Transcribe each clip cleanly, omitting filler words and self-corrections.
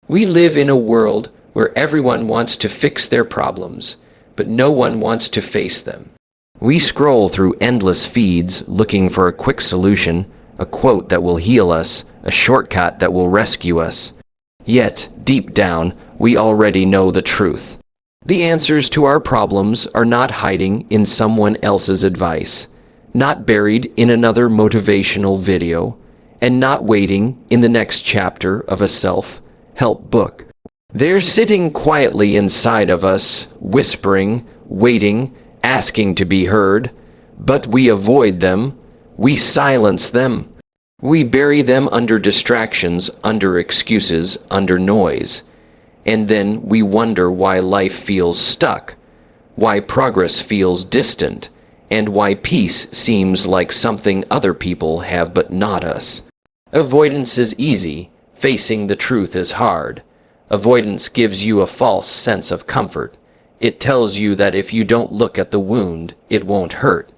We live in a world where everyone wants to fix their problems, but no one wants to face them. We scroll through endless feeds looking for a quick solution, a quote that will heal us, a shortcut that will rescue us. Yet, deep down, we already know the truth. The answers to our problems are not hiding in someone else's advice, not buried in another motivational video, and not waiting in the next chapter of a self-help book. They're sitting quietly inside of us, whispering, waiting, asking to be heard, but we avoid them, we silence them. We bury them under distractions, under excuses, under noise. And then we wonder why life feels stuck, why progress feels distant, and why peace seems like something other people have but not us. Avoidance is easy, facing the truth is hard. Avoidance gives you a false sense of comfort. It tells you that if you don't look at the wound, it won't hurt.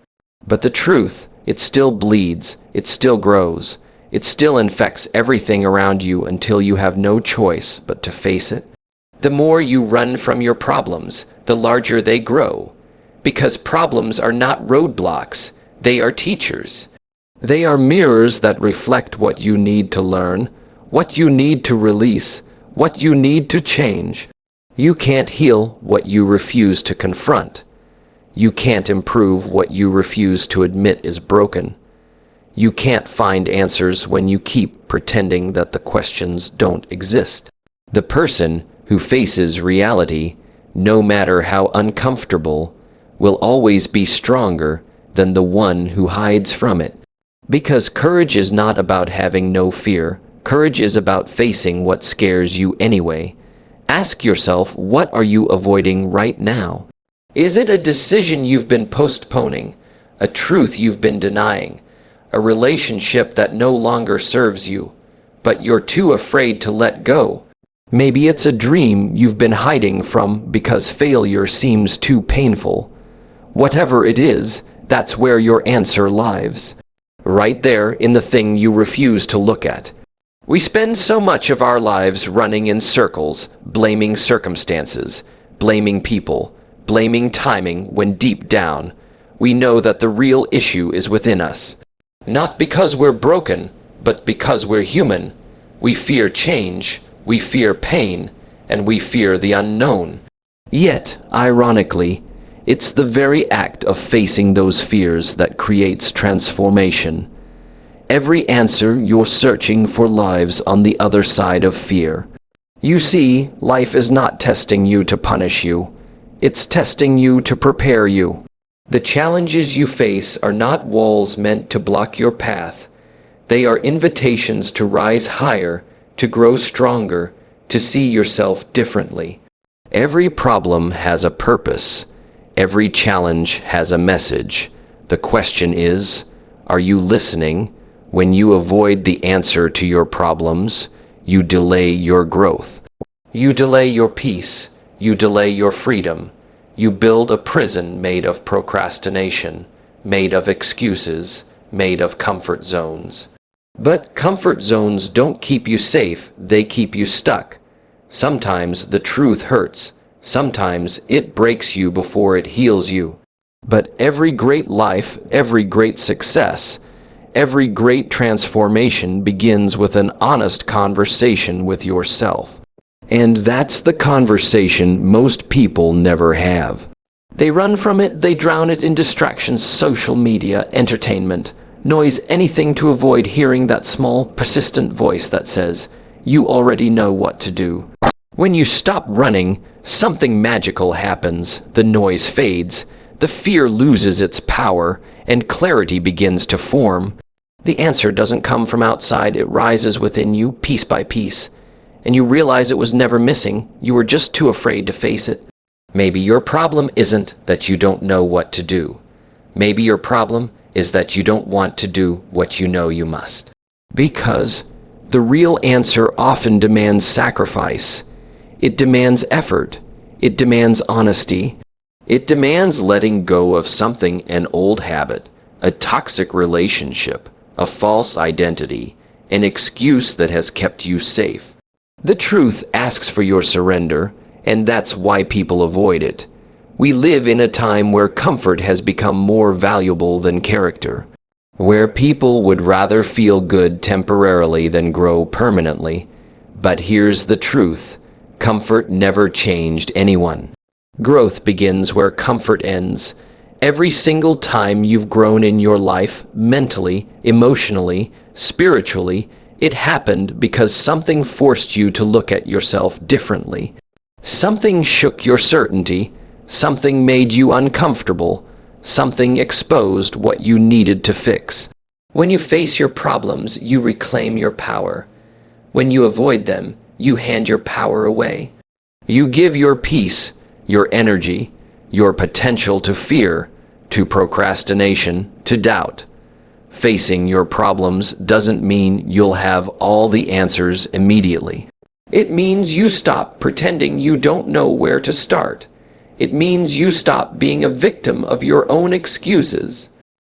But the truth, it still bleeds, it still grows, it still infects everything around you until you have no choice but to face it. The more you run from your problems, the larger they grow. Because problems are not roadblocks, they are teachers. They are mirrors that reflect what you need to learn, what you need to release, what you need to change. You can't heal what you refuse to confront. You can't improve what you refuse to admit is broken. You can't find answers when you keep pretending that the questions don't exist. The person who faces reality, no matter how uncomfortable, will always be stronger than the one who hides from it. Because courage is not about having no fear. Courage is about facing what scares you anyway. Ask yourself, what are you avoiding right now? Is it a decision you've been postponing, a truth you've been denying, a relationship that no longer serves you, but you're too afraid to let go? Maybe it's a dream you've been hiding from because failure seems too painful. Whatever it is, that's where your answer lies. Right there in the thing you refuse to look at. We spend so much of our lives running in circles, blaming circumstances, blaming people, blaming timing when deep down, we know that the real issue is within us. Not because we're broken, but because we're human. We fear change, we fear pain, and we fear the unknown. Yet, ironically, it's the very act of facing those fears that creates transformation. Every answer you're searching for lies on the other side of fear. You see, life is not testing you to punish you. It's testing you to prepare you. The challenges you face are not walls meant to block your path. They are invitations to rise higher, to grow stronger, to see yourself differently. Every problem has a purpose. Every challenge has a message. The question is, are you listening? When you avoid the answer to your problems, you delay your growth. You delay your peace. You delay your freedom. You build a prison made of procrastination, made of excuses, made of comfort zones. But comfort zones don't keep you safe, they keep you stuck. Sometimes the truth hurts. Sometimes it breaks you before it heals you. But every great life, every great success, every great transformation begins with an honest conversation with yourself. And that's the conversation most people never have. They run from it, they drown it in distractions, social media, entertainment, noise, anything to avoid hearing that small, persistent voice that says, "You already know what to do." When you stop running, something magical happens, the noise fades, the fear loses its power, and clarity begins to form. The answer doesn't come from outside, it rises within you, piece by piece. And you realize it was never missing, you were just too afraid to face it. Maybe your problem isn't that you don't know what to do. Maybe your problem is that you don't want to do what you know you must. Because the real answer often demands sacrifice. It demands effort. It demands honesty. It demands letting go of something, an old habit, a toxic relationship, a false identity, an excuse that has kept you safe. The truth asks for your surrender, and that's why people avoid it. We live in a time where comfort has become more valuable than character, where people would rather feel good temporarily than grow permanently. But here's the truth: comfort never changed anyone. Growth begins where comfort ends. Every single time you've grown in your life, mentally, emotionally, spiritually, it happened because something forced you to look at yourself differently. Something shook your certainty, something made you uncomfortable, something exposed what you needed to fix. When you face your problems, you reclaim your power. When you avoid them, you hand your power away. You give your peace, your energy, your potential to fear, to procrastination, to doubt. Facing your problems doesn't mean you'll have all the answers immediately. It means you stop pretending you don't know where to start. It means you stop being a victim of your own excuses.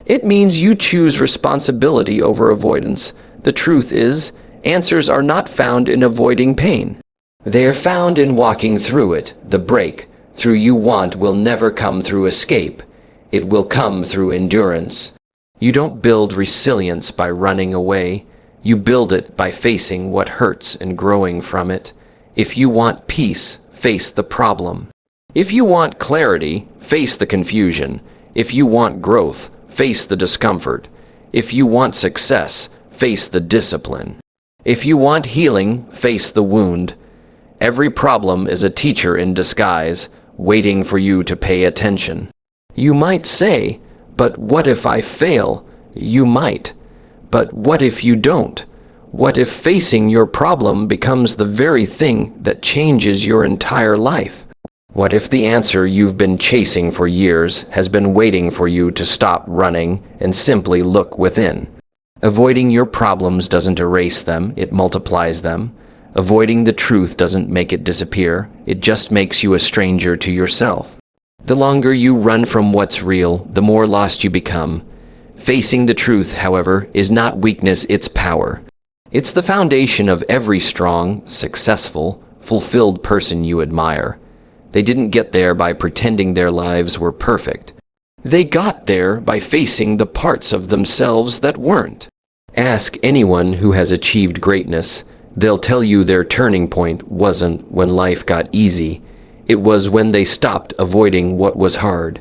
It means you choose responsibility over avoidance. The truth is, answers are not found in avoiding pain. They are found in walking through it. The breakthrough you want will never come through escape. It will come through endurance. You don't build resilience by running away. You build it by facing what hurts and growing from it. If you want peace, face the problem. If you want clarity, face the confusion. If you want growth, face the discomfort. If you want success, face the discipline. If you want healing, face the wound. Every problem is a teacher in disguise, waiting for you to pay attention. You might say, "But what if I fail?" You might. But what if you don't? What if facing your problem becomes the very thing that changes your entire life? What if the answer you've been chasing for years has been waiting for you to stop running and simply look within? Avoiding your problems doesn't erase them, it multiplies them. Avoiding the truth doesn't make it disappear, it just makes you a stranger to yourself. The longer you run from what's real, the more lost you become. Facing the truth, however, is not weakness, it's power. It's the foundation of every strong, successful, fulfilled person you admire. They didn't get there by pretending their lives were perfect. They got there by facing the parts of themselves that weren't. Ask anyone who has achieved greatness. They'll tell you their turning point wasn't when life got easy. It was when they stopped avoiding what was hard.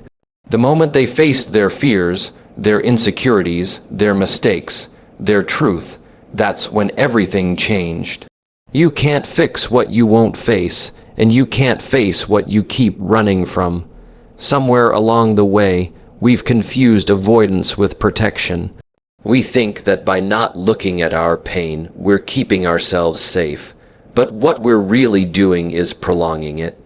The moment they faced their fears, their insecurities, their mistakes, their truth, that's when everything changed. You can't fix what you won't face, and you can't face what you keep running from. Somewhere along the way, we've confused avoidance with protection. We think that by not looking at our pain, we're keeping ourselves safe. But what we're really doing is prolonging it.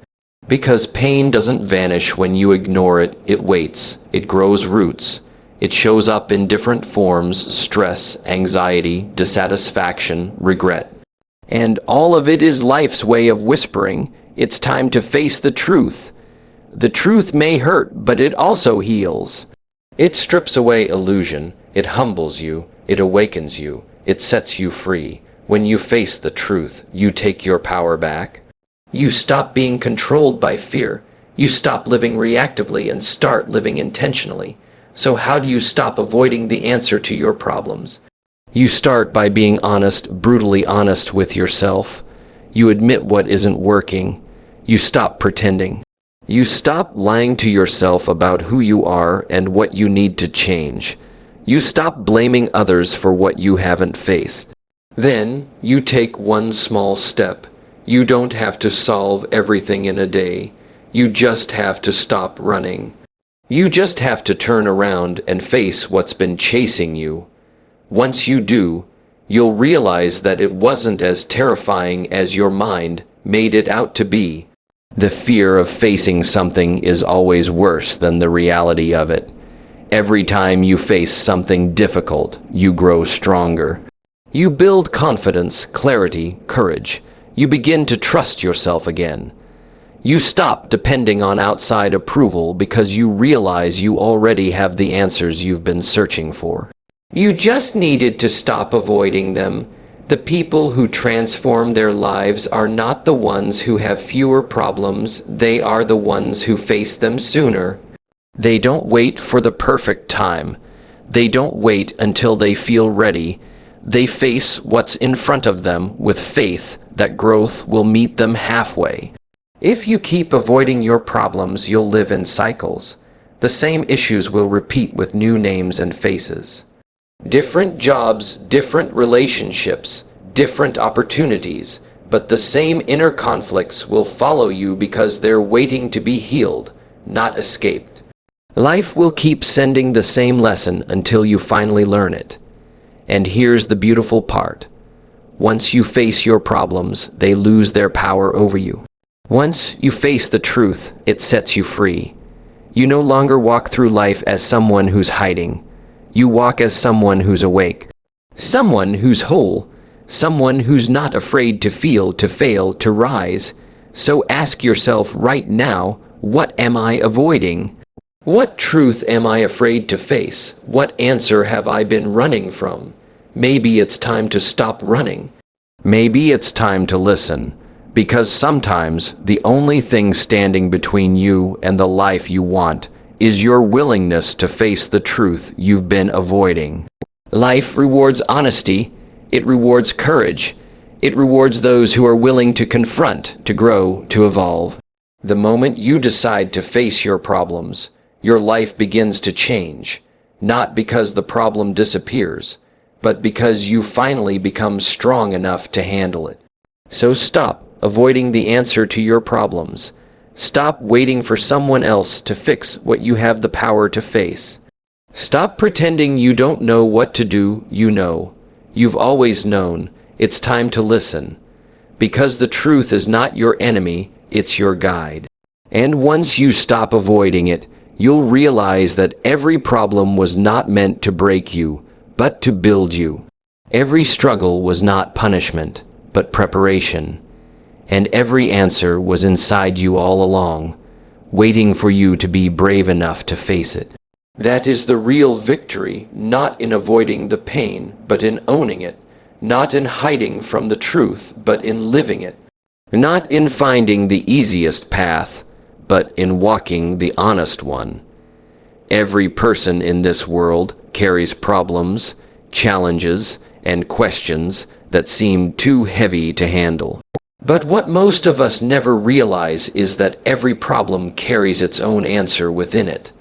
Because pain doesn't vanish when you ignore it, it waits, it grows roots. It shows up in different forms: stress, anxiety, dissatisfaction, regret. And all of it is life's way of whispering, it's time to face the truth. The truth may hurt, but it also heals. It strips away illusion, it humbles you, it awakens you, it sets you free. When you face the truth, you take your power back. You stop being controlled by fear. You stop living reactively and start living intentionally. So how do you stop avoiding the answer to your problems? You start by being honest, brutally honest with yourself. You admit what isn't working. You stop pretending. You stop lying to yourself about who you are and what you need to change. You stop blaming others for what you haven't faced. Then you take one small step. You don't have to solve everything in a day. You just have to stop running. You just have to turn around and face what's been chasing you. Once you do, you'll realize that it wasn't as terrifying as your mind made it out to be. The fear of facing something is always worse than the reality of it. Every time you face something difficult, you grow stronger. You build confidence, clarity, courage. You begin to trust yourself again. You stop depending on outside approval because you realize you already have the answers you've been searching for. You just needed to stop avoiding them. The people who transform their lives are not the ones who have fewer problems, they are the ones who face them sooner. They don't wait for the perfect time. They don't wait until they feel ready. They face what's in front of them with faith that growth will meet them halfway. If you keep avoiding your problems, you'll live in cycles. The same issues will repeat with new names and faces. Different jobs, different relationships, different opportunities, but the same inner conflicts will follow you because they're waiting to be healed, not escaped. Life will keep sending the same lesson until you finally learn it. And here's the beautiful part. Once you face your problems, they lose their power over you. Once you face the truth, it sets you free. You no longer walk through life as someone who's hiding. You walk as someone who's awake, someone who's whole, someone who's not afraid to feel, to fail, to rise. So ask yourself right now, what am I avoiding? What truth am I afraid to face? What answer have I been running from? Maybe it's time to stop running. Maybe it's time to listen, because sometimes the only thing standing between you and the life you want is your willingness to face the truth you've been avoiding. Life rewards honesty. It rewards courage. It rewards those who are willing to confront, to grow, to evolve. The moment you decide to face your problems, your life begins to change, not because the problem disappears, but because you finally become strong enough to handle it. So stop avoiding the answer to your problems. Stop waiting for someone else to fix what you have the power to face. Stop pretending you don't know what to do. You know. You've always known. It's time to listen. Because the truth is not your enemy, it's your guide. And once you stop avoiding it, you'll realize that every problem was not meant to break you, but to build you. Every struggle was not punishment, but preparation. And every answer was inside you all along, waiting for you to be brave enough to face it. That is the real victory, not in avoiding the pain, but in owning it, not in hiding from the truth, but in living it, not in finding the easiest path, but in walking the honest one. Every person in this world carries problems, challenges, and questions that seem too heavy to handle. But what most of us never realize is that every problem carries its own answer within it.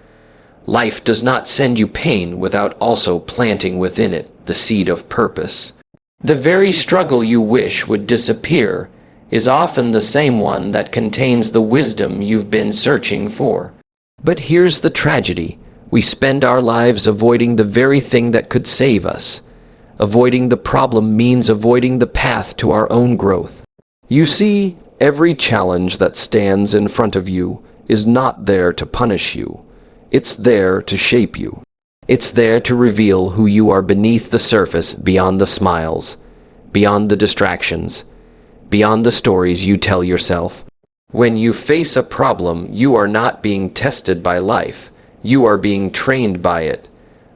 Life does not send you pain without also planting within it the seed of purpose. The very struggle you wish would disappear is often the same one that contains the wisdom you've been searching for. But here's the tragedy. We spend our lives avoiding the very thing that could save us. Avoiding the problem means avoiding the path to our own growth. You see, every challenge that stands in front of you is not there to punish you. It's there to shape you. It's there to reveal who you are beneath the surface, beyond the smiles, beyond the distractions, beyond the stories you tell yourself. When you face a problem, you are not being tested by life. You are being trained by it.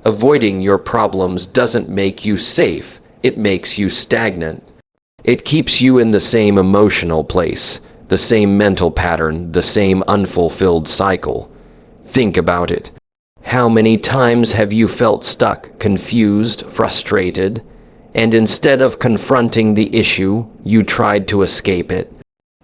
Avoiding your problems doesn't make you safe. It makes you stagnant. It keeps you in the same emotional place, the same mental pattern, the same unfulfilled cycle. Think about it. How many times have you felt stuck, confused, frustrated, and instead of confronting the issue, you tried to escape it?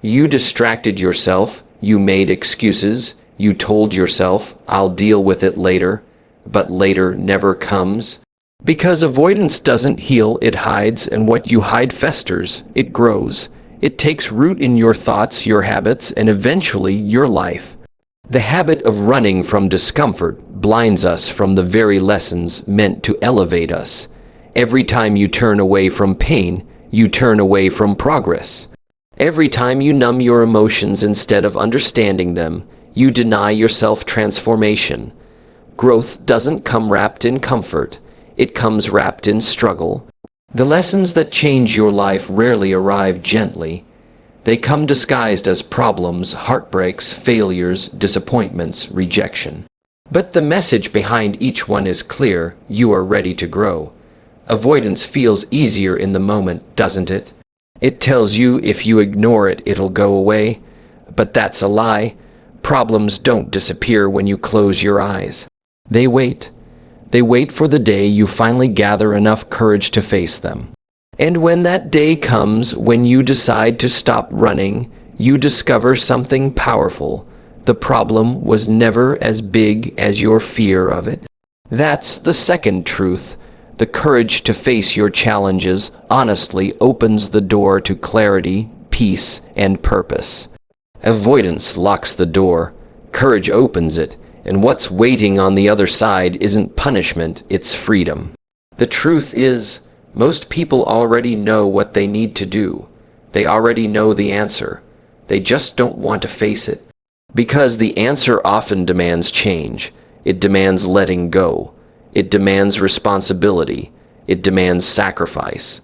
You distracted yourself, you made excuses, you told yourself, I'll deal with it later, but later never comes. Because avoidance doesn't heal, it hides, and what you hide festers, it grows. It takes root in your thoughts, your habits, and eventually your life. The habit of running from discomfort blinds us from the very lessons meant to elevate us. Every time you turn away from pain, you turn away from progress. Every time you numb your emotions instead of understanding them, you deny yourself transformation. Growth doesn't come wrapped in comfort. It comes wrapped in struggle. The lessons that change your life rarely arrive gently. They come disguised as problems, heartbreaks, failures, disappointments, rejection. But the message behind each one is clear. You are ready to grow. Avoidance feels easier in the moment, doesn't it? It tells you if you ignore it, it'll go away. But that's a lie. Problems don't disappear when you close your eyes. They wait. They wait for the day you finally gather enough courage to face them. And when that day comes, when you decide to stop running, you discover something powerful. The problem was never as big as your fear of it. That's the second truth. The courage to face your challenges honestly opens the door to clarity, peace, and purpose. Avoidance locks the door. Courage opens it, and what's waiting on the other side isn't punishment, it's freedom. The truth is, most people already know what they need to do. They already know the answer. They just don't want to face it. Because the answer often demands change. It demands letting go. It demands responsibility. It demands sacrifice.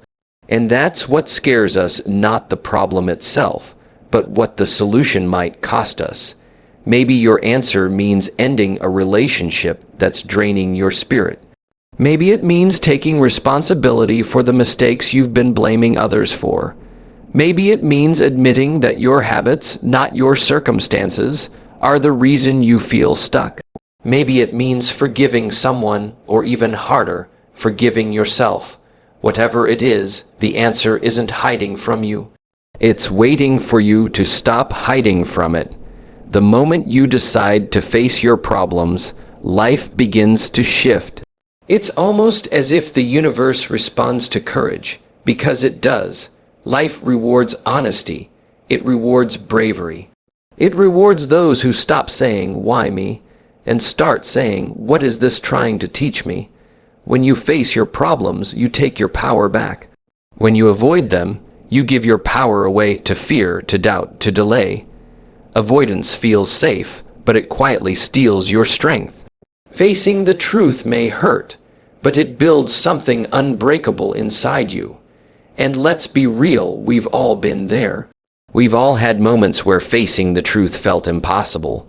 And that's what scares us, not the problem itself, but what the solution might cost us. Maybe your answer means ending a relationship that's draining your spirit. Maybe it means taking responsibility for the mistakes you've been blaming others for. Maybe it means admitting that your habits, not your circumstances, are the reason you feel stuck. Maybe it means forgiving someone, or even harder, forgiving yourself. Whatever it is, the answer isn't hiding from you. It's waiting for you to stop hiding from it. The moment you decide to face your problems, life begins to shift. It's almost as if the universe responds to courage, because it does. Life rewards honesty. It rewards bravery. It rewards those who stop saying, "Why me?" and start saying, "What is this trying to teach me?" When you face your problems, you take your power back. When you avoid them, you give your power away to fear, to doubt, to delay. Avoidance feels safe, but it quietly steals your strength. Facing the truth may hurt, but it builds something unbreakable inside you. And let's be real, we've all been there. We've all had moments where facing the truth felt impossible.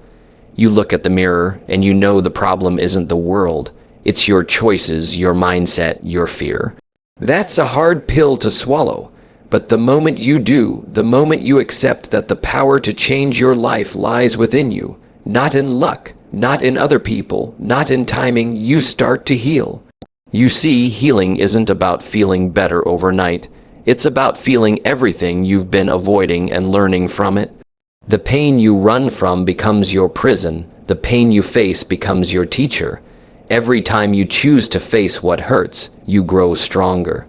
You look at the mirror and you know the problem isn't the world. It's your choices, your mindset, your fear. That's a hard pill to swallow. But the moment you do, the moment you accept that the power to change your life lies within you, not in luck, not in other people, not in timing, you start to heal. You see, healing isn't about feeling better overnight. It's about feeling everything you've been avoiding and learning from it. The pain you run from becomes your prison. The pain you face becomes your teacher. Every time you choose to face what hurts, you grow stronger.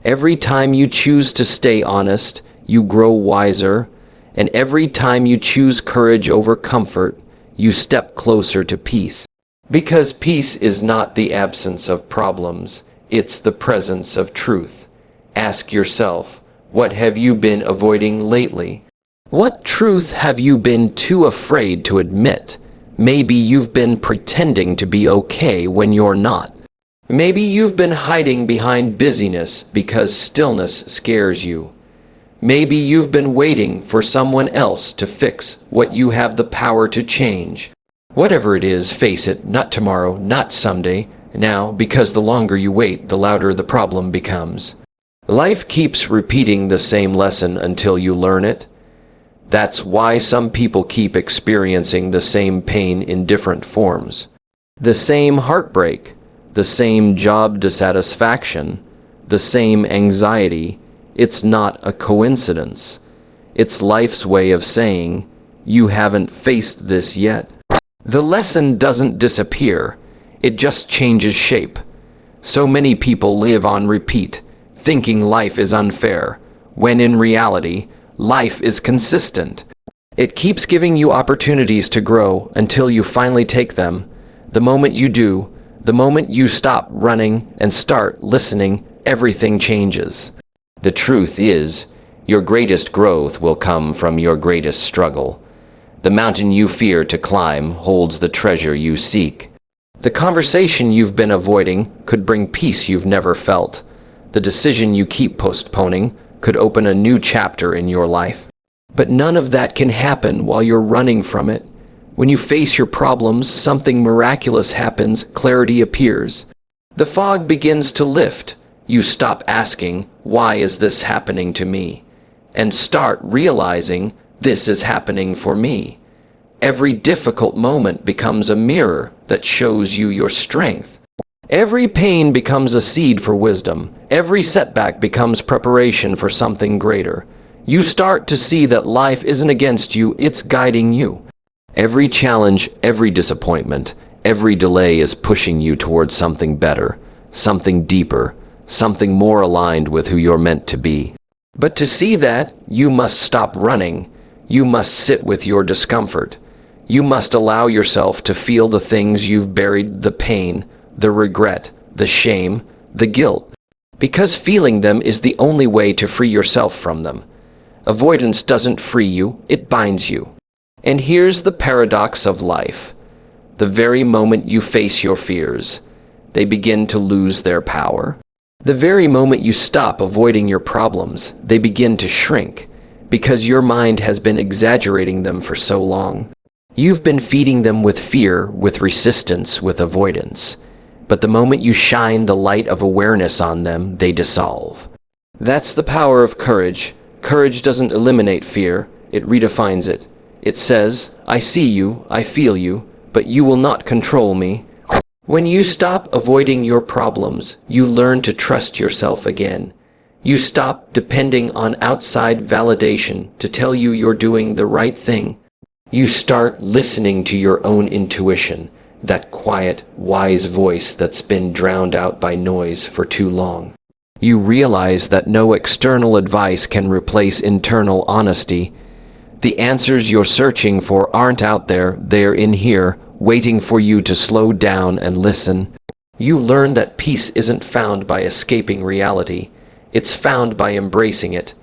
Every time you choose to stay honest, you grow wiser. And every time you choose courage over comfort, you step closer to peace. Because peace is not the absence of problems, it's the presence of truth. Ask yourself, what have you been avoiding lately? What truth have you been too afraid to admit? Maybe you've been pretending to be okay when you're not. Maybe you've been hiding behind busyness because stillness scares you. Maybe you've been waiting for someone else to fix what you have the power to change. Whatever it is, face it, not tomorrow, not someday, now, because the longer you wait, the louder the problem becomes. Life keeps repeating the same lesson until you learn it. That's why some people keep experiencing the same pain in different forms. The same heartbreak, the same job dissatisfaction, the same anxiety. It's not a coincidence. It's life's way of saying, you haven't faced this yet. The lesson doesn't disappear. It just changes shape. So many people live on repeat, thinking life is unfair, when in reality, life is consistent. It keeps giving you opportunities to grow until you finally take them. The moment you do, the moment you stop running and start listening, everything changes. The truth is, your greatest growth will come from your greatest struggle. The mountain you fear to climb holds the treasure you seek. The conversation you've been avoiding could bring peace you've never felt. The decision you keep postponing could open a new chapter in your life. But none of that can happen while you're running from it. When you face your problems, something miraculous happens, clarity appears. The fog begins to lift. You stop asking, "Why is this happening to me?" and start realizing, "This is happening for me." Every difficult moment becomes a mirror that shows you your strength. Every pain becomes a seed for wisdom. Every setback becomes preparation for something greater. You start to see that life isn't against you, it's guiding you. Every challenge, every disappointment, every delay is pushing you towards something better, something deeper, something more aligned with who you're meant to be. But to see that, you must stop running. You must sit with your discomfort. You must allow yourself to feel the things you've buried, the pain, the regret, the shame, the guilt. Because feeling them is the only way to free yourself from them. Avoidance doesn't free you, it binds you. And here's the paradox of life. The very moment you face your fears, they begin to lose their power. The very moment you stop avoiding your problems, they begin to shrink, because your mind has been exaggerating them for so long. You've been feeding them with fear, with resistance, with avoidance. But the moment you shine the light of awareness on them, they dissolve. That's the power of courage. Courage doesn't eliminate fear, it redefines it. It says, "I see you, I feel you, but you will not control me." When you stop avoiding your problems, you learn to trust yourself again. You stop depending on outside validation to tell you you're doing the right thing. You start listening to your own intuition, that quiet, wise voice that's been drowned out by noise for too long. You realize that no external advice can replace internal honesty. The answers you're searching for aren't out there, they're in here, waiting for you to slow down and listen. You learn that peace isn't found by escaping reality. It's found by embracing it.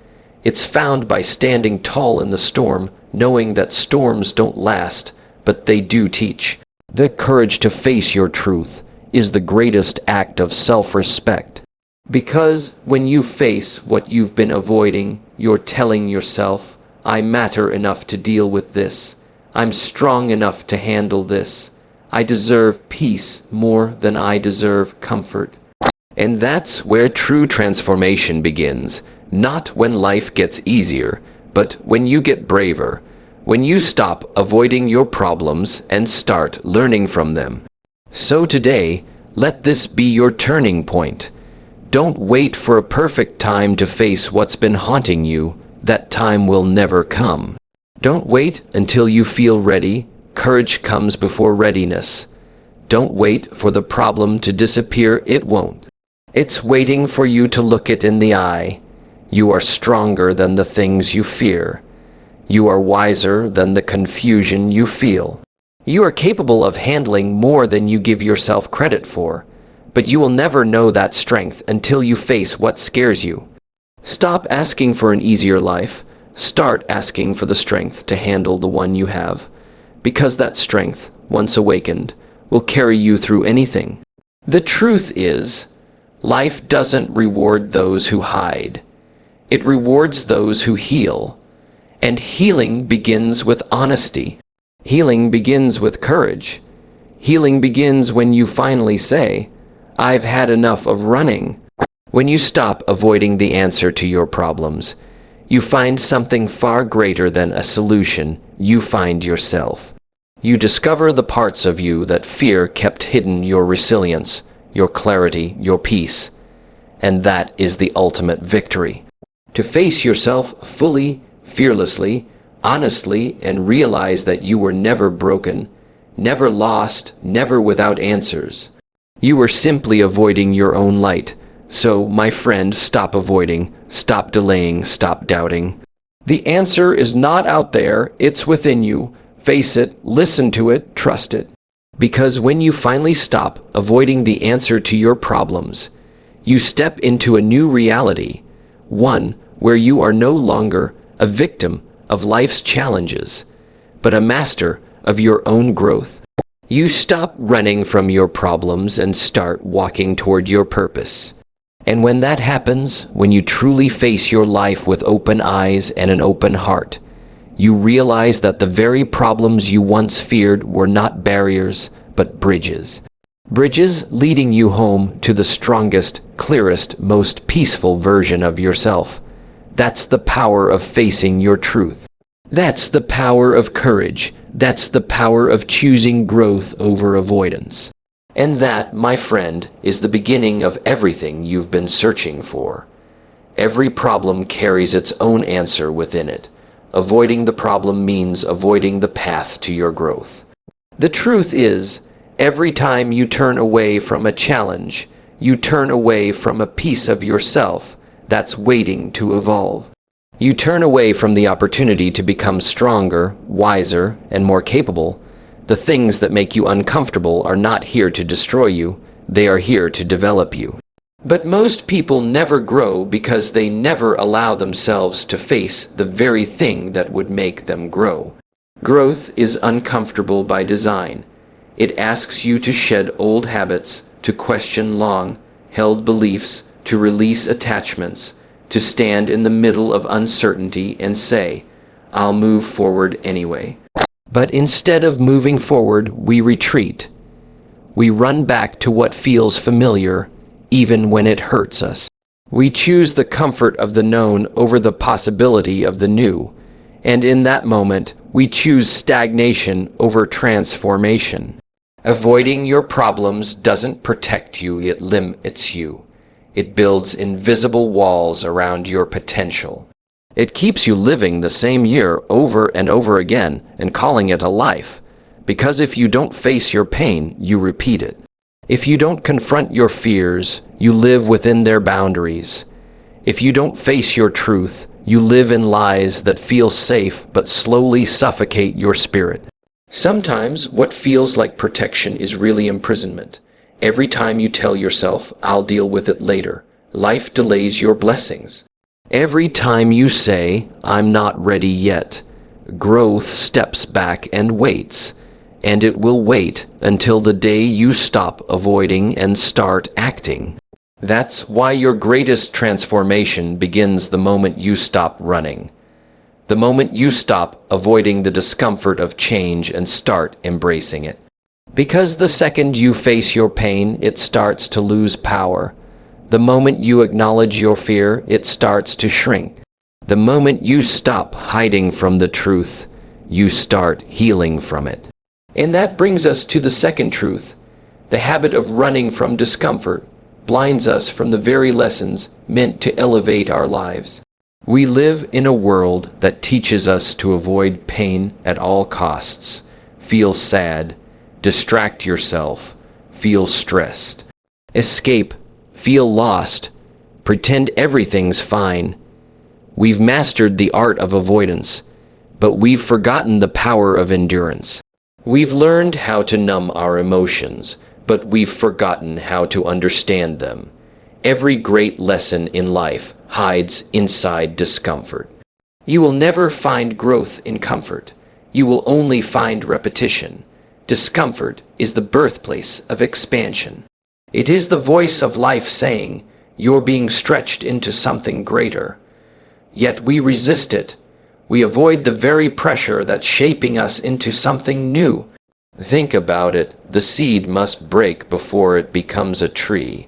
It's found by standing tall in the storm, knowing that storms don't last, but they do teach. The courage to face your truth is the greatest act of self-respect. Because when you face what you've been avoiding, you're telling yourself, "I matter enough to deal with this. I'm strong enough to handle this. I deserve peace more than I deserve comfort." And that's where true transformation begins, not when life gets easier, but when you get braver, when you stop avoiding your problems and start learning from them. So today, let this be your turning point. Don't wait for a perfect time to face what's been haunting you. That time will never come. Don't wait until you feel ready. Courage comes before readiness. Don't wait for the problem to disappear. It won't. It's waiting for you to look it in the eye. You are stronger than the things you fear. You are wiser than the confusion you feel. You are capable of handling more than you give yourself credit for, but you will never know that strength until you face what scares you. Stop asking for an easier life. Start asking for the strength to handle the one you have, because that strength, once awakened, will carry you through anything. The truth is, life doesn't reward those who hide. It rewards those who heal. And healing begins with honesty. Healing begins with courage. Healing begins when you finally say, "I've had enough of running." When you stop avoiding the answer to your problems, you find something far greater than a solution. You find yourself. You discover the parts of you that fear kept hidden, your resilience, your clarity, your peace. And that is the ultimate victory. To face yourself fully, fearlessly, honestly, and realize that you were never broken, never lost, never without answers. You were simply avoiding your own light. So, my friend, stop avoiding, stop delaying, stop doubting. The answer is not out there, it's within you. Face it, listen to it, trust it. Because when you finally stop avoiding the answer to your problems, you step into a new reality, one where you are no longer a victim of life's challenges, but a master of your own growth. You stop running from your problems and start walking toward your purpose. And when that happens, when you truly face your life with open eyes and an open heart, you realize that the very problems you once feared were not barriers, but bridges. Bridges leading you home to the strongest, clearest, most peaceful version of yourself. That's the power of facing your truth. That's the power of courage. That's the power of choosing growth over avoidance. And that, my friend, is the beginning of everything you've been searching for. Every problem carries its own answer within it. Avoiding the problem means avoiding the path to your growth. The truth is, every time you turn away from a challenge, you turn away from a piece of yourself that's waiting to evolve. You turn away from the opportunity to become stronger, wiser, and more capable. The things that make you uncomfortable are not here to destroy you, they are here to develop you. But most people never grow because they never allow themselves to face the very thing that would make them grow. Growth is uncomfortable by design. It asks you to shed old habits, to question long-held beliefs, to release attachments, to stand in the middle of uncertainty and say, "I'll move forward anyway." But instead of moving forward, we retreat. We run back to what feels familiar, even when it hurts us. We choose the comfort of the known over the possibility of the new. And in that moment, we choose stagnation over transformation. Avoiding your problems doesn't protect you, it limits you. It builds invisible walls around your potential. It keeps you living the same year over and over again and calling it a life. Because if you don't face your pain, you repeat it. If you don't confront your fears, you live within their boundaries. If you don't face your truth, you live in lies that feel safe but slowly suffocate your spirit. Sometimes what feels like protection is really imprisonment. Every time you tell yourself, "I'll deal with it later," life delays your blessings. Every time you say, "I'm not ready yet," growth steps back and waits. And it will wait until the day you stop avoiding and start acting. That's why your greatest transformation begins the moment you stop running. The moment you stop avoiding the discomfort of change and start embracing it. Because the second you face your pain, it starts to lose power. The moment you acknowledge your fear, it starts to shrink. The moment you stop hiding from the truth, you start healing from it. And that brings us to the second truth. The habit of running from discomfort blinds us from the very lessons meant to elevate our lives. We live in a world that teaches us to avoid pain at all costs. Feel sad, distract yourself, feel stressed, escape, feel lost, pretend everything's fine. We've mastered the art of avoidance, but we've forgotten the power of endurance. We've learned how to numb our emotions, but we've forgotten how to understand them. Every great lesson in life hides inside discomfort. You will never find growth in comfort. You will only find repetition. Discomfort is the birthplace of expansion. It is the voice of life saying, "You're being stretched into something greater." Yet we resist it. We avoid the very pressure that's shaping us into something new. Think about it. The seed must break before it becomes a tree.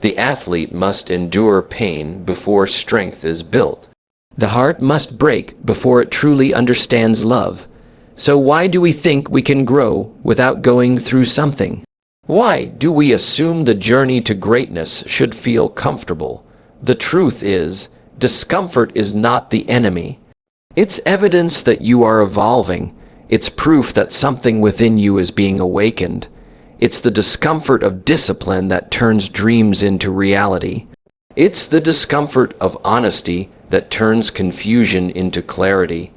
The athlete must endure pain before strength is built. The heart must break before it truly understands love. So why do we think we can grow without going through something? Why do we assume the journey to greatness should feel comfortable? The truth is, discomfort is not the enemy. It's evidence that you are evolving. It's proof that something within you is being awakened. It's the discomfort of discipline that turns dreams into reality. It's the discomfort of honesty that turns confusion into clarity.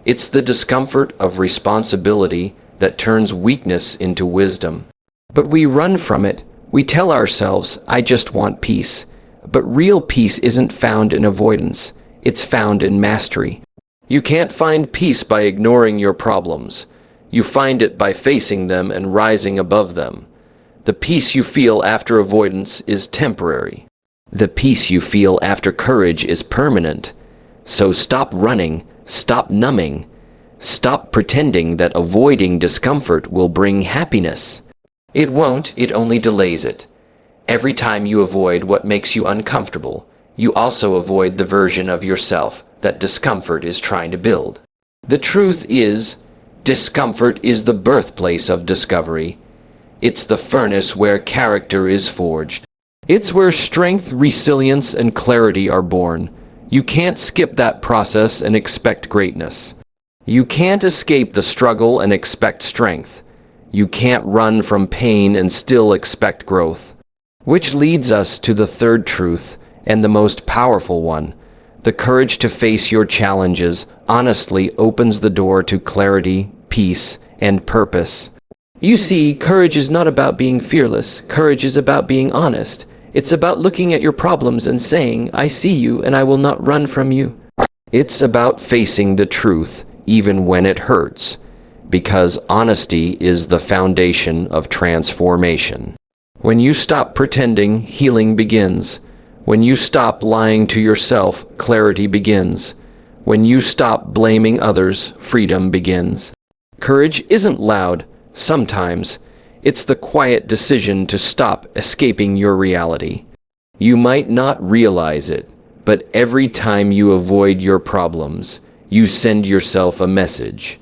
It's the discomfort of responsibility that turns weakness into wisdom. But we run from it. We tell ourselves, "I just want peace." But real peace isn't found in avoidance. It's found in mastery. You can't find peace by ignoring your problems. You find it by facing them and rising above them. The peace you feel after avoidance is temporary. The peace you feel after courage is permanent. So stop running, stop numbing, stop pretending that avoiding discomfort will bring happiness. It won't, it only delays it. Every time you avoid what makes you uncomfortable, you also avoid the version of yourself that discomfort is trying to build. The truth is, discomfort is the birthplace of discovery. It's the furnace where character is forged. It's where strength, resilience, and clarity are born. You can't skip that process and expect greatness. You can't escape the struggle and expect strength. You can't run from pain and still expect growth. Which leads us to the third truth, and the most powerful one. The courage to face your challenges honestly opens the door to clarity, peace, and purpose. You see, courage is not about being fearless. Courage is about being honest. It's about looking at your problems and saying, I see you and I will not run from you. It's about facing the truth, even when it hurts, because honesty is the foundation of transformation. When you stop pretending, healing begins. When you stop lying to yourself, clarity begins. When you stop blaming others, freedom begins. Courage isn't loud, sometimes. It's the quiet decision to stop escaping your reality. You might not realize it, but every time you avoid your problems, you send yourself a message.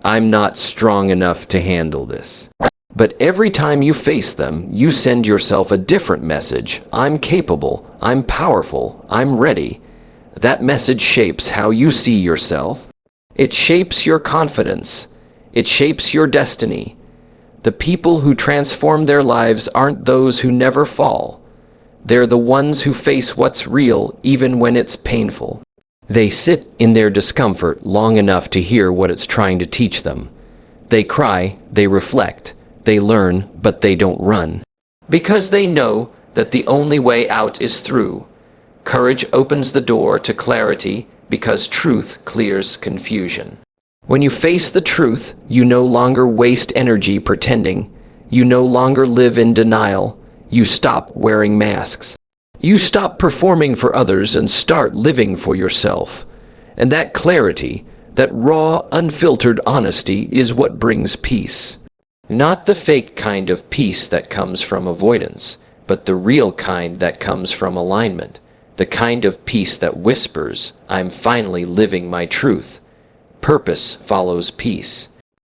I'm not strong enough to handle this. But every time you face them, you send yourself a different message. I'm capable, I'm powerful, I'm ready. That message shapes how you see yourself. It shapes your confidence. It shapes your destiny. The people who transform their lives aren't those who never fall. They're the ones who face what's real even when it's painful. They sit in their discomfort long enough to hear what it's trying to teach them. They cry, they reflect, they learn, but they don't run. Because they know that the only way out is through. Courage opens the door to clarity because truth clears confusion. When you face the truth, you no longer waste energy pretending. You no longer live in denial. You stop wearing masks. You stop performing for others and start living for yourself. And that clarity, that raw, unfiltered honesty is what brings peace. Not the fake kind of peace that comes from avoidance, but the real kind that comes from alignment. The kind of peace that whispers, I'm finally living my truth. Purpose follows peace.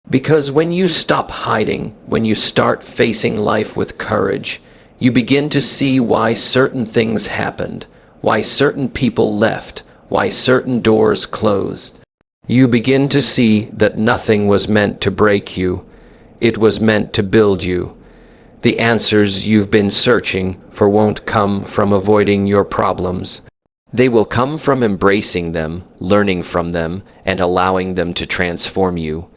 Because when you stop hiding, when you start facing life with courage, you begin to see why certain things happened, why certain people left, why certain doors closed. You begin to see that nothing was meant to break you. It was meant to build you. The answers you've been searching for won't come from avoiding your problems. They will come from embracing them, learning from them, and allowing them to transform you.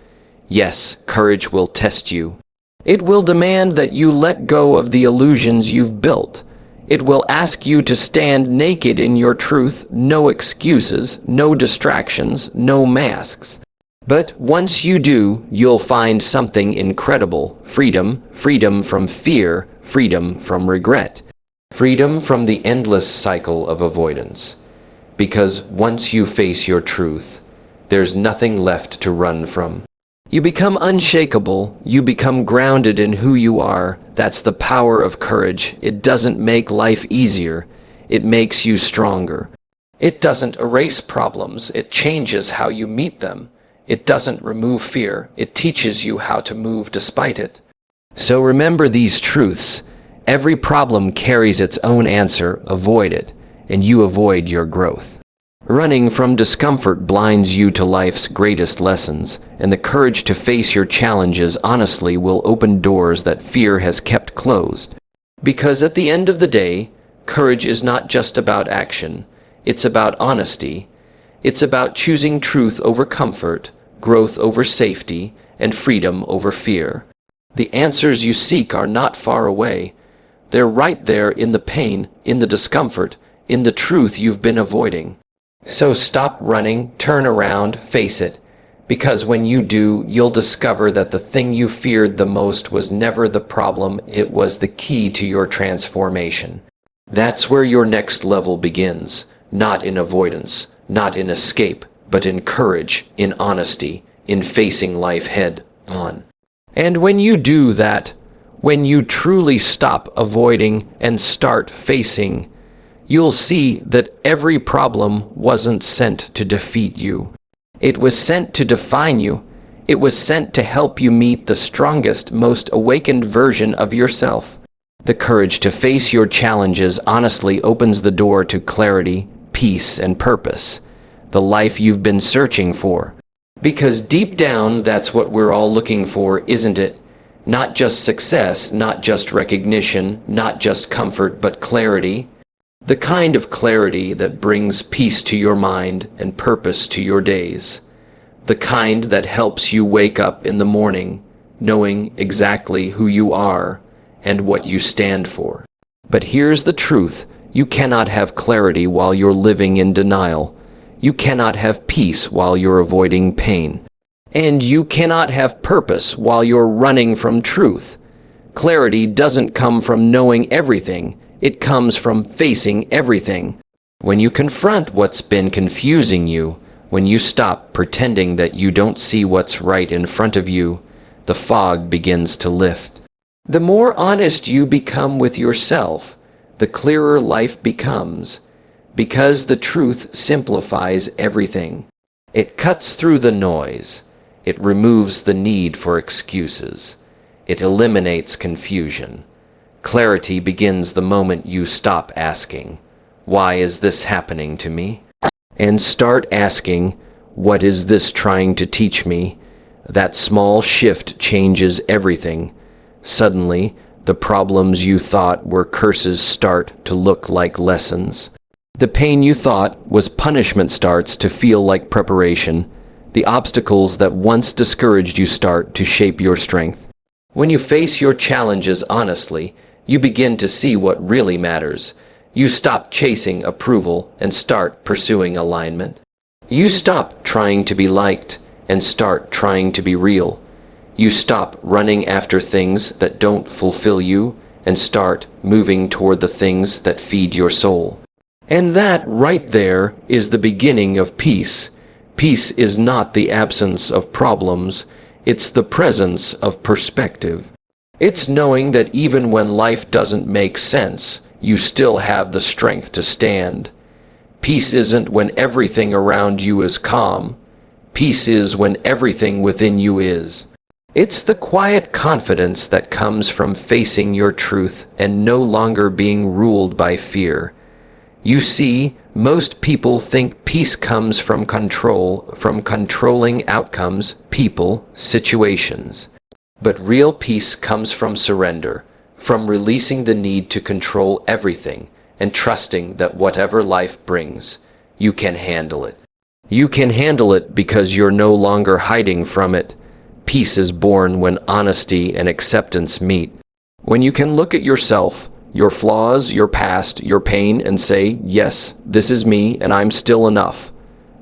Yes, courage will test you. It will demand that you let go of the illusions you've built. It will ask you to stand naked in your truth, no excuses, no distractions, no masks. But once you do, you'll find something incredible. Freedom, freedom from fear, freedom from regret. Freedom from the endless cycle of avoidance. Because once you face your truth, there's nothing left to run from. You become unshakable. You become grounded in who you are. That's the power of courage. It doesn't make life easier. It makes you stronger. It doesn't erase problems. It changes how you meet them. It doesn't remove fear. It teaches you how to move despite it. So remember these truths. Every problem carries its own answer. Avoid it, and you avoid your growth. Running from discomfort blinds you to life's greatest lessons, and the courage to face your challenges honestly will open doors that fear has kept closed. Because at the end of the day, courage is not just about action. It's about honesty. It's about choosing truth over comfort, growth over safety, and freedom over fear. The answers you seek are not far away. They're right there in the pain, in the discomfort, in the truth you've been avoiding. So stop running, turn around, face it. Because when you do, you'll discover that the thing you feared the most was never the problem, it was the key to your transformation. That's where your next level begins, not in avoidance, not in escape, but in courage, in honesty, in facing life head on. And when you do that, When you truly stop avoiding and start facing, you'll see that every problem wasn't sent to defeat you. It was sent to define you. It was sent to help you meet the strongest, most awakened version of yourself. The courage to face your challenges honestly opens the door to clarity, peace, and purpose, the life you've been searching for. Because deep down, that's what we're all looking for, isn't it? Not just success, not just recognition, not just comfort, but clarity. The kind of clarity that brings peace to your mind and purpose to your days. The kind that helps you wake up in the morning knowing exactly who you are and what you stand for. But here's the truth. You cannot have clarity while you're living in denial. You cannot have peace while you're avoiding pain. And you cannot have purpose while you're running from truth. Clarity doesn't come from knowing everything. It comes from facing everything. When you confront what's been confusing you, when you stop pretending that you don't see what's right in front of you, the fog begins to lift. The more honest you become with yourself, the clearer life becomes, because the truth simplifies everything. It cuts through the noise. It removes the need for excuses. It eliminates confusion. Clarity begins the moment you stop asking, "Why is this happening to me?" and start asking, "What is this trying to teach me?" That small shift changes everything. Suddenly, the problems you thought were curses start to look like lessons. The pain you thought was punishment starts to feel like preparation. The obstacles that once discouraged you start to shape your strength. When you face your challenges honestly, you begin to see what really matters. You stop chasing approval and start pursuing alignment. You stop trying to be liked and start trying to be real. You stop running after things that don't fulfill you and start moving toward the things that feed your soul. And that right there is the beginning of peace. Peace is not the absence of problems, it's the presence of perspective. It's knowing that even when life doesn't make sense, you still have the strength to stand. Peace isn't when everything around you is calm. Peace is when everything within you is. It's the quiet confidence that comes from facing your truth and no longer being ruled by fear. You see, most people think peace comes from control, from controlling outcomes, people, situations. But real peace comes from surrender, from releasing the need to control everything and trusting that whatever life brings, you can handle it. You can handle it because you're no longer hiding from it. Peace is born when honesty and acceptance meet. When you can look at yourself, your flaws, your past, your pain, and say, "Yes, this is me, and I'm still enough."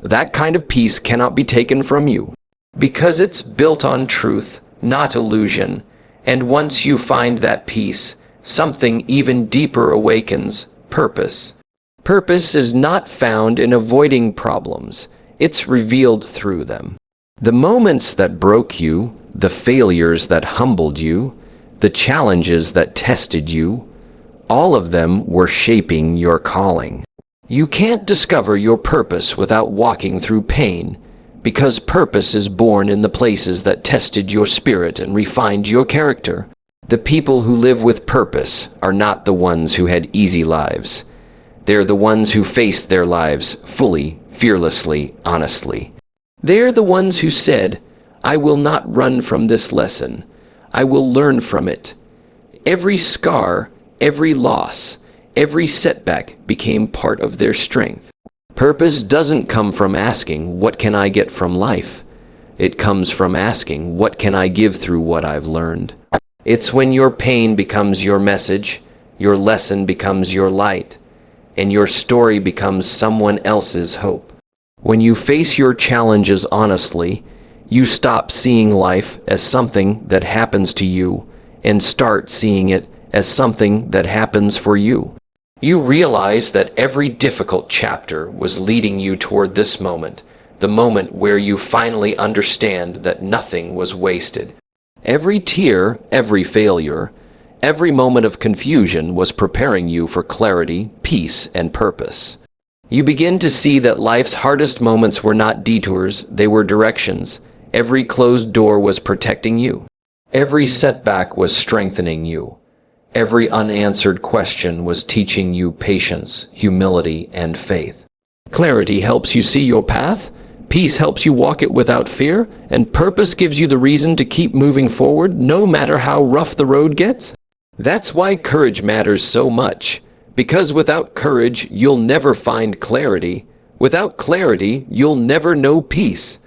That kind of peace cannot be taken from you, because it's built on truth, not illusion. And once you find that peace, something even deeper awakens: purpose. Purpose is not found in avoiding problems. It's revealed through them. The moments that broke you, the failures that humbled you, the challenges that tested you, all of them were shaping your calling. You can't discover your purpose without walking through pain, because purpose is born in the places that tested your spirit and refined your character. The people who live with purpose are not the ones who had easy lives. They're the ones who faced their lives fully, fearlessly, honestly. They're the ones who said, "I will not run from this lesson. I will learn from it." Every scar, every loss, every setback became part of their strength. Purpose doesn't come from asking, "What can I get from life?" It comes from asking, "What can I give through what I've learned?" It's when your pain becomes your message, your lesson becomes your light, and your story becomes someone else's hope. When you face your challenges honestly, you stop seeing life as something that happens to you and start seeing it as something that happens for you. You realize that every difficult chapter was leading you toward this moment, the moment where you finally understand that nothing was wasted. Every tear, every failure, Every moment of confusion was preparing you for clarity, peace, and purpose. You begin to see that life's hardest moments were not detours, they were directions. Every closed door was protecting you. Every setback was strengthening you. Every unanswered question was teaching you patience, humility, and faith. Clarity helps you see your path, peace helps you walk it without fear, and purpose gives you the reason to keep moving forward no matter how rough the road gets. That's why courage matters so much. Because without courage, you'll never find clarity. Without clarity, you'll never know peace.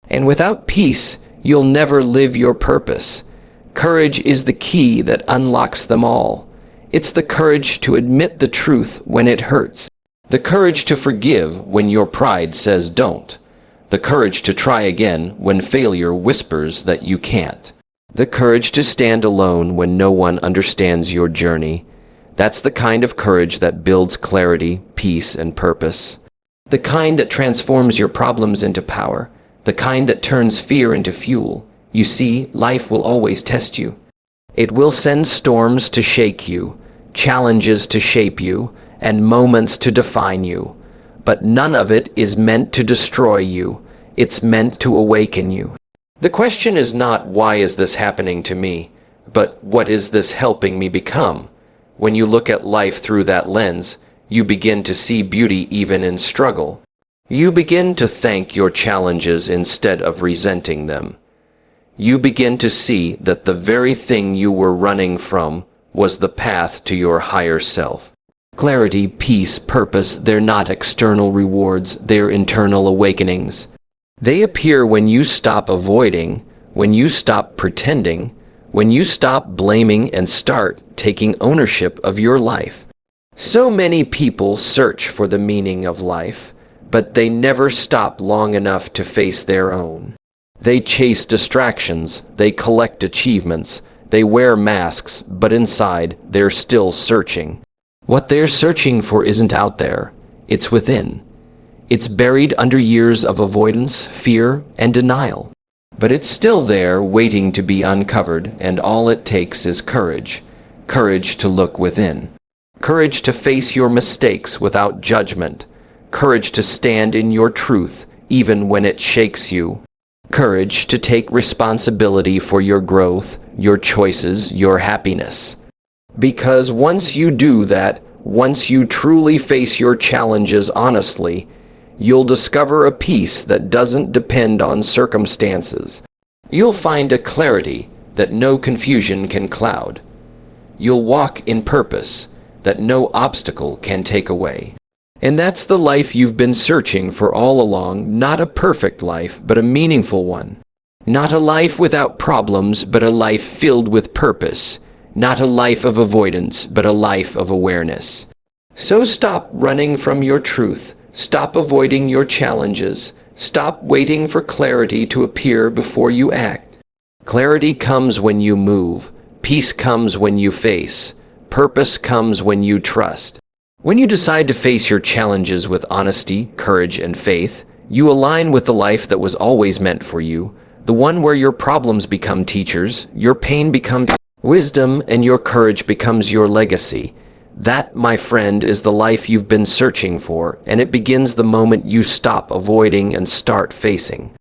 And without peace, you'll never live your purpose. Courage is the key that unlocks them all. It's the courage to admit the truth when it hurts. The courage to forgive when your pride says don't. The courage to try again when failure whispers that you can't. The courage to stand alone when no one understands your journey. That's the kind of courage that builds clarity, peace, and purpose. The kind that transforms your problems into power. The kind that turns fear into fuel. You see, life will always test you. It will send storms to shake you, challenges to shape you, and moments to define you. But none of it is meant to destroy you. It's meant to awaken you. The question is not, why is this happening to me? But what is this helping me become? When you look at life through that lens, you begin to see beauty even in struggle. You begin to thank your challenges instead of resenting them. You begin to see that the very thing you were running from was the path to your higher self. Clarity, peace, purpose, they're not external rewards, they're internal awakenings. They appear when you stop avoiding, when you stop pretending, when you stop blaming and start taking ownership of your life. So many people search for the meaning of life, but they never stop long enough to face their own. They chase distractions, they collect achievements, they wear masks, but inside they're still searching. What they're searching for isn't out there, it's within. It's buried under years of avoidance, fear, and denial. But it's still there, waiting to be uncovered, and all it takes is courage. Courage to look within. Courage to face your mistakes without judgment. Courage to stand in your truth, even when it shakes you. Courage to take responsibility for your growth, your choices, your happiness. Because once you do that, once you truly face your challenges honestly, you'll discover a peace that doesn't depend on circumstances. You'll find a clarity that no confusion can cloud. You'll walk in purpose that no obstacle can take away. And that's the life you've been searching for all along, not a perfect life, but a meaningful one. Not a life without problems, but a life filled with purpose. Not a life of avoidance, but a life of awareness. So stop running from your truth. Stop avoiding your challenges. Stop waiting for clarity to appear before you act. Clarity comes when you move. Peace comes when you face. Purpose comes when you trust. When you decide to face your challenges with honesty, courage, and faith, you align with the life that was always meant for you, the one where your problems become teachers, your pain becomes wisdom, and your courage becomes your legacy. That, my friend, is the life you've been searching for, and it begins the moment you stop avoiding and start facing.